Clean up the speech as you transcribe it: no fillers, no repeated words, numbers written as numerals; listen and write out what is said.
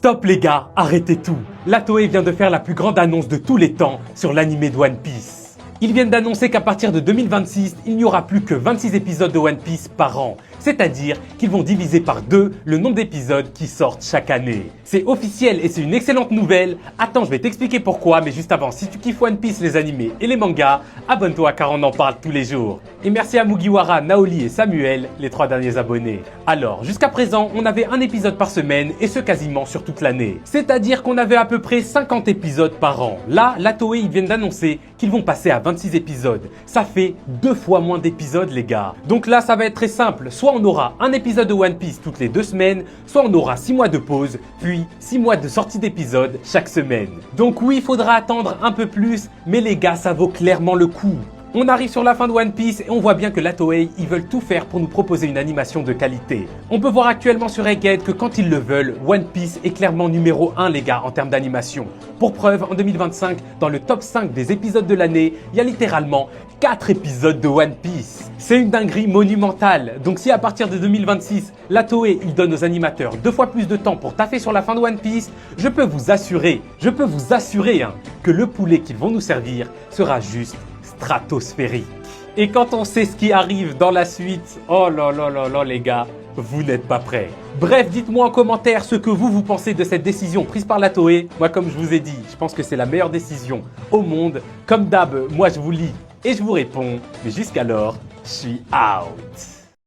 Stop les gars, arrêtez tout. La Toei vient de faire la plus grande annonce de tous les temps sur l'anime de One Piece. Ils viennent d'annoncer qu'à partir de 2026, il n'y aura plus que 26 épisodes de One Piece par an. C'est-à-dire qu'ils vont diviser par 2 le nombre d'épisodes qui sortent chaque année. C'est officiel et c'est une excellente nouvelle. Attends, je vais t'expliquer pourquoi, mais juste avant, si tu kiffes One Piece, les animés et les mangas, abonne-toi car on en parle tous les jours. Et merci à Mugiwara, Naoli et Samuel, les 3 derniers abonnés. Alors, jusqu'à présent, on avait un épisode par semaine et ce quasiment sur toute l'année. C'est-à-dire qu'on avait à peu près 50 épisodes par an. Là, la Toei, ils viennent d'annoncer qu'ils vont passer à 26 épisodes. Ça fait 2 fois moins d'épisodes, les gars. Donc là, ça va être très simple. Soit on aura un épisode de One Piece toutes les 2 semaines, soit on aura 6 mois de pause, puis 6 mois de sortie d'épisodes chaque semaine. Donc oui, il faudra attendre un peu plus, mais les gars, ça vaut clairement le coup. On arrive sur la fin de One Piece et on voit bien que la Toei, ils veulent tout faire pour nous proposer une animation de qualité. On peut voir actuellement sur Egghead que quand ils le veulent, One Piece est clairement numéro 1 les gars en termes d'animation. Pour preuve, en 2025, dans le top 5 des épisodes de l'année, il y a littéralement 4 épisodes de One Piece. C'est une dinguerie monumentale. Donc si à partir de 2026, la Toei, il donne aux animateurs 2 fois plus de temps pour taffer sur la fin de One Piece, je peux vous assurer que le poulet qu'ils vont nous servir sera juste stratosphérique. Et quand on sait ce qui arrive dans la suite, oh là là là là les gars, vous n'êtes pas prêts. Bref, dites-moi en commentaire ce que vous pensez de cette décision prise par la Toei. Moi, comme je vous ai dit, je pense que c'est la meilleure décision au monde. Comme d'hab, moi je vous lis et je vous réponds. Mais jusqu'alors, je suis out.